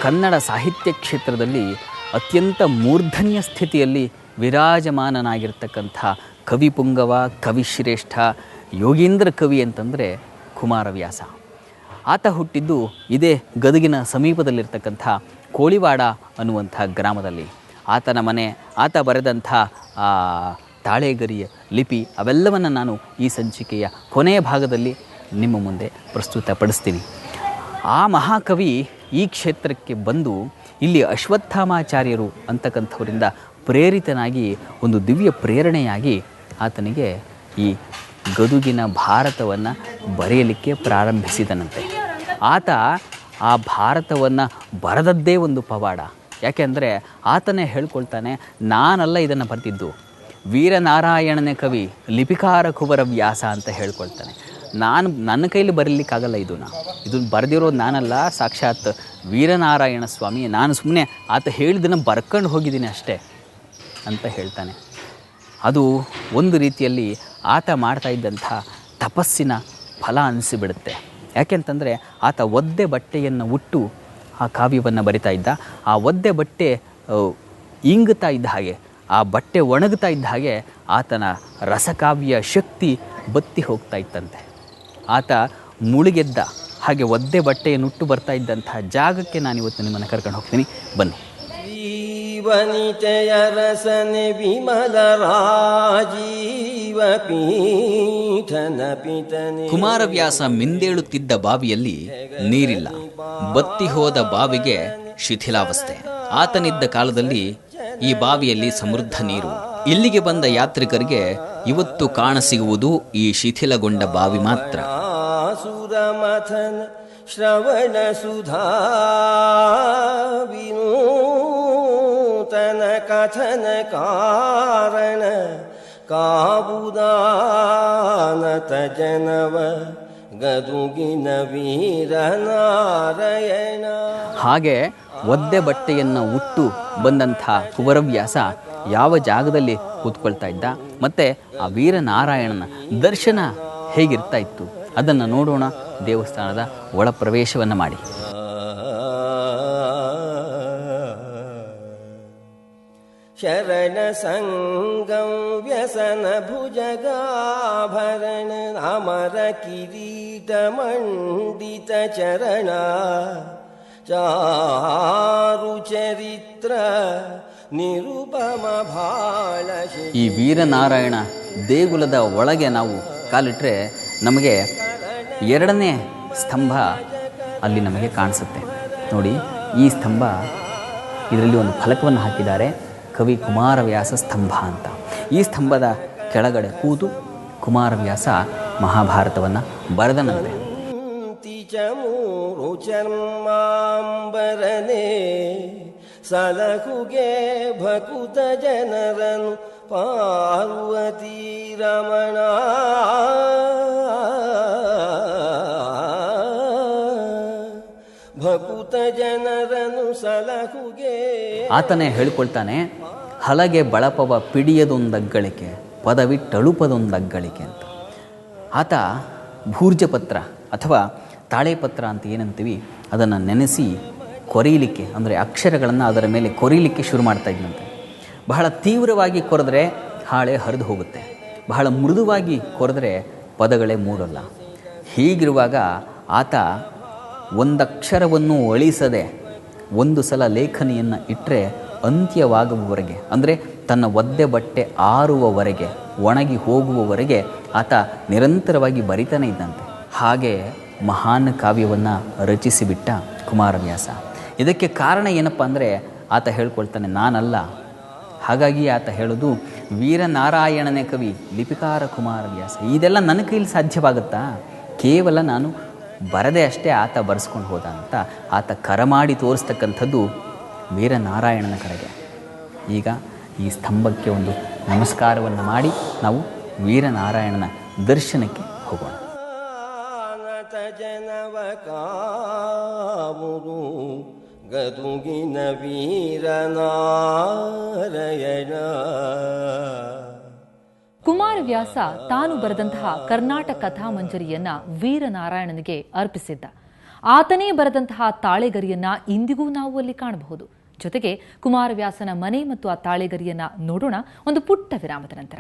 ಕನ್ನಡ ಸಾಹಿತ್ಯ ಕ್ಷೇತ್ರದಲ್ಲಿ ಅತ್ಯಂತ ಮೂರ್ಧನ್ಯ ಸ್ಥಿತಿಯಲ್ಲಿ ವಿರಾಜಮಾನನಾಗಿರ್ತಕ್ಕಂಥ ಕವಿಪುಂಗವ, ಕವಿಶ್ರೇಷ್ಠ, ಯೋಗೀಂದ್ರ ಕವಿ ಅಂತಂದರೆ ಕುಮಾರವ್ಯಾಸ. ಆತ ಹುಟ್ಟಿದ್ದು ಇದೇ ಗದಗಿನ ಸಮೀಪದಲ್ಲಿರ್ತಕ್ಕಂಥ ಕೋಳಿವಾಡ ಅನ್ನುವಂಥ ಗ್ರಾಮದಲ್ಲಿ. ಆತನ ಮನೆ, ಆತ ಬರೆದಂಥ ತಾಳೆಗರಿಯ ಲಿಪಿ ಅವೆಲ್ಲವನ್ನು ನಾನು ಈ ಸಂಚಿಕೆಯ ಕೊನೆಯ ಭಾಗದಲ್ಲಿ ನಿಮ್ಮ ಮುಂದೆ ಪ್ರಸ್ತುತಪಡಿಸ್ತೀನಿ. ಆ ಮಹಾಕವಿ ಈ ಕ್ಷೇತ್ರಕ್ಕೆ ಬಂದು ಇಲ್ಲಿ ಅಶ್ವತ್ಥಾಮಾಚಾರ್ಯರು ಅಂತಕ್ಕಂಥವರಿಂದ ಪ್ರೇರಿತನಾಗಿ ಒಂದು ದಿವ್ಯ ಪ್ರೇರಣೆಯಾಗಿ ಆತನಿಗೆ ಈ ಗದುಗಿನ ಭಾರತವನ್ನು ಬರೆಯಲಿಕ್ಕೆ ಪ್ರಾರಂಭಿಸಿದನಂತೆ. ಆತ ಆ ಭಾರತವನ್ನು ಬರೆದದ್ದೇ ಒಂದು ಪವಾಡ. ಯಾಕೆಂದರೆ ಆತನೇ ಹೇಳ್ಕೊಳ್ತಾನೆ, ನಾನಲ್ಲ ಇದನ್ನು ಬರೆದಿದ್ದು, ವೀರನಾರಾಯಣನೇ ಕವಿ, ಲಿಪಿಕಾರ ಕುಮಾರವ್ಯಾಸ ಅಂತ ಹೇಳ್ಕೊಳ್ತಾನೆ. ನನ್ನ ಕೈಲಿ ಬರೀಲಿಕ್ಕಾಗಲ್ಲ, ಇದನ್ನು ಬರೆದಿರೋದು ನಾನಲ್ಲ, ಸಾಕ್ಷಾತ್ ವೀರನಾರಾಯಣ ಸ್ವಾಮಿ, ನಾನು ಸುಮ್ಮನೆ ಆತ ಹೇಳಿದ್ದನ್ನು ಬರ್ಕೊಂಡು ಹೋಗಿದ್ದೀನಿ ಅಷ್ಟೇ ಅಂತ ಹೇಳ್ತಾನೆ. ಅದು ಒಂದು ರೀತಿಯಲ್ಲಿ ಆತ ಮಾಡ್ತಾ ಇದ್ದಂಥ ತಪಸ್ಸಿನ ಫಲ ಅನಿಸಿಬಿಡುತ್ತೆ. ಯಾಕೆಂತಂದರೆ ಆತ ಒದ್ದೆ ಬಟ್ಟೆಯನ್ನು ಉಟ್ಟು ಆ ಕಾವ್ಯವನ್ನು ಬರಿತಾ ಇದ್ದ. ಆ ಒದ್ದೆ ಬಟ್ಟೆ ಇಂಗುತ್ತಾ ಇದ್ದ ಹಾಗೆ, ಆ ಬಟ್ಟೆ ಒಣಗುತ್ತಾ ಇದ್ದ ಹಾಗೆ ಆತನ ರಸಕಾವ್ಯ ಶಕ್ತಿ ಬತ್ತಿ ಹೋಗ್ತಾ ಇತ್ತಂತೆ. ಆತ ಮುಳುಗೆದ್ದ ಹಾಗೆ ಒದ್ದೆ ಬಟ್ಟೆಯನ್ನುಟ್ಟು ಬರ್ತಾ ಇದ್ದಂಥ ಜಾಗಕ್ಕೆ ನಾನಿವತ್ತು ನಿಮ್ಮನ್ನು ಕರ್ಕೊಂಡು ಹೋಗ್ತೀನಿ, ಬನ್ನಿ. ಜೀವನಿತೆಯ ರಸನೆ ವಿಮಲ ರಾಜೀವ ಪೀಠನ ಪಿತನೆ. ಕುಮಾರವ್ಯಾಸ ಮಿಂದೇಳುತ್ತಿದ್ದ ಬಾವಿಯಲ್ಲಿ ನೀರಿಲ್ಲ. ಬತ್ತಿ ಹೋದ ಬಾವಿಗೆ ಶಿಥಿಲಾವಸ್ಥೆ. ಆತನಿದ್ದ ಕಾಲದಲ್ಲಿ ಈ ಬಾವಿಯಲ್ಲಿ ಸಮೃದ್ಧ ನೀರು. ಇಲ್ಲಿಗೆ ಬಂದ ಯಾತ್ರಿಕರಿಗೆ ಇವತ್ತು ಕಾಣಸಿಗುವುದು ಈ ಶಿಥಿಲಗೊಂಡ ಬಾವಿ ಮಾತ್ರ. ಸುರಮಥನ ಶ್ರವಣ ಸುಧಾ ವಿನೂತನ ಕಥನ ಕಾರಣ ಕಾಬುದಾನತ ಜನವ ಗದುಗಿನ ವೀರನಾರಾಯಣ. ಹಾಗೆ ಒದ್ದೆ ಬಟ್ಟೆಯನ್ನು ಉಟ್ಟು ಬಂದಂಥ ಕುಮಾರವ್ಯಾಸ ಯಾವ ಜಾಗದಲ್ಲಿ ಕೂತ್ಕೊಳ್ತಾ ಇದ್ದ, ಮತ್ತು ಆ ವೀರನಾರಾಯಣನ ದರ್ಶನ ಹೇಗಿರ್ತಾ ಇತ್ತು ಅದನ್ನು ನೋಡೋಣ. ದೇವಸ್ಥಾನದ ಒಳ ಪ್ರವೇಶವನ್ನು ಮಾಡಿ. ಶರಣ ಸಂಗಂ ವ್ಯಸನ ಭುಜಗಾಭರಣ ಅಮರ ಕಿರೀಟ ಮಂಡಿತ ಚರಣ ಚಾರು ಚರಿತ್ರ ನಿರುಪಮ ಭಾಳ. ಈ ವೀರನಾರಾಯಣ ದೇಗುಲದ ಒಳಗೆ ನಾವು ಕಾಲಿಟ್ಟರೆ ನಮಗೆ ಎರಡನೇ ಸ್ತಂಭ ಅಲ್ಲಿ ನಮಗೆ ಕಾಣಿಸುತ್ತೆ. ನೋಡಿ, ಈ ಸ್ತಂಭ, ಇದರಲ್ಲಿ ಒಂದು ಫಲಕವನ್ನು ಹಾಕಿದ್ದಾರೆ, ಕವಿ ಕುಮಾರವ್ಯಾಸ ಸ್ತಂಭ ಅಂತ. ಈ ಸ್ತಂಭದ ಕೆಳಗಡೆ ಕೂತು ಕುಮಾರವ್ಯಾಸ ಮಹಾಭಾರತವನ್ನು ಬರೆದನಂತೆ. ಚಮೂರು ಚರ್ಮಾಂಬರನೆ ಸಲಹುಗೆ ಭಕುತ ಜನರನು ಪಾರ್ವತಿ ರಮಣ ಭಕುತ ಜನರನು ಸಲಹುಗೆ. ಆತನೇ ಹೇಳ್ಕೊಳ್ತಾನೆ, ಹಲಗೆ ಬಳಪವ ಪಿಡಿಯದೊಂದಗ್ಗಳಿಕೆ, ಪದವಿಟ್ಟಳುಪದೊಂದಗ್ಗಳಿಕೆ ಅಂತ. ಆತ ಭೂರ್ಜಪತ್ರ ಅಥವಾ ತಾಳೆಪತ್ರ ಅಂತ ಏನಂತೀವಿ ಅದನ್ನು ನೆನೆಸಿ ಕೊರೀಲಿಕ್ಕೆ, ಅಂದರೆ ಅಕ್ಷರಗಳನ್ನು ಅದರ ಮೇಲೆ ಕೊರೀಲಿಕ್ಕೆ ಶುರು ಮಾಡ್ತಾ ಇದ್ದಂತೆ. ಬಹಳ ತೀವ್ರವಾಗಿ ಕೊರೆದ್ರೆ ಹಾಳೆ ಹರಿದು ಹೋಗುತ್ತೆ, ಬಹಳ ಮೃದುವಾಗಿ ಕೊರೆದ್ರೆ ಪದಗಳೇ ಮೂಡಲ್ಲ. ಹೀಗಿರುವಾಗ ಆತ ಒಂದಕ್ಷರವನ್ನು ಅಳಿಸದೆ ಒಂದು ಸಲ ಲೇಖನಿಯನ್ನು ಇಟ್ಟರೆ ಅಂತ್ಯವಾಗುವವರೆಗೆ, ಅಂದರೆ ತನ್ನ ಒದ್ದೆ ಬಟ್ಟೆ ಆರುವವರೆಗೆ, ಒಣಗಿ ಹೋಗುವವರೆಗೆ ಆತ ನಿರಂತರವಾಗಿ ಬರಿತಾನೆ ಇದ್ದಂತೆ. ಹಾಗೆ ಮಹಾನ್ ಕಾವ್ಯವನ್ನು ರಚಿಸಿಬಿಟ್ಟ ಕುಮಾರವ್ಯಾಸ. ಇದಕ್ಕೆ ಕಾರಣ ಏನಪ್ಪ ಅಂದರೆ ಆತ ಹೇಳ್ಕೊಳ್ತಾನೆ, ನಾನಲ್ಲ. ಹಾಗಾಗಿ ಆತ ಹೇಳೋದು ವೀರನಾರಾಯಣನೇ ಕವಿ, ಲಿಪಿಕಾರ ಕುಮಾರವ್ಯಾಸ. ಇದೆಲ್ಲ ನನ್ನ ಕೈಲಿ ಸಾಧ್ಯವಾಗುತ್ತಾ? ಕೇವಲ ನಾನು ಬರದೆ ಅಷ್ಟೇ ಆತ ಬರೆಸ್ಕೊಂಡು ಹೋದ ಅಂತ ಆತ ಕರಮಾಡಿ ತೋರಿಸ್ತಕ್ಕಂಥದ್ದು ವೀರನಾರಾಯಣನ ಕಡೆಗೆ. ಈಗ ಈ ಸ್ತಂಭಕ್ಕೆ ಒಂದು ನಮಸ್ಕಾರವನ್ನು ಮಾಡಿ ನಾವು ವೀರನಾರಾಯಣನ ದರ್ಶನಕ್ಕೆ ಹೋಗೋಣ. ಜನವ ಕಾಮುರು ಗದುಗಿನ ವೀರನಾರಾಯಣ. ಕುಮಾರವ್ಯಾಸ ತಾನು ಬರೆದಂತಹ ಕರ್ನಾಟಕ ಕಥಾಮಂಜರಿಯನ್ನ ವೀರನಾರಾಯಣನಿಗೆ ಅರ್ಪಿಸಿದ್ದ. ಆತನೇ ಬರೆದಂತಹ ತಾಳೆಗರಿಯನ್ನ ಇಂದಿಗೂ ನಾವು ಅಲ್ಲಿ ಕಾಣಬಹುದು. ಜೊತೆಗೆ ಕುಮಾರವ್ಯಾಸನ ಮನೆ ಮತ್ತು ಆ ತಾಳೆಗರಿಯನ್ನ ನೋಡೋಣ ಒಂದು ಪುಟ್ಟ ವಿರಾಮದ ನಂತರ.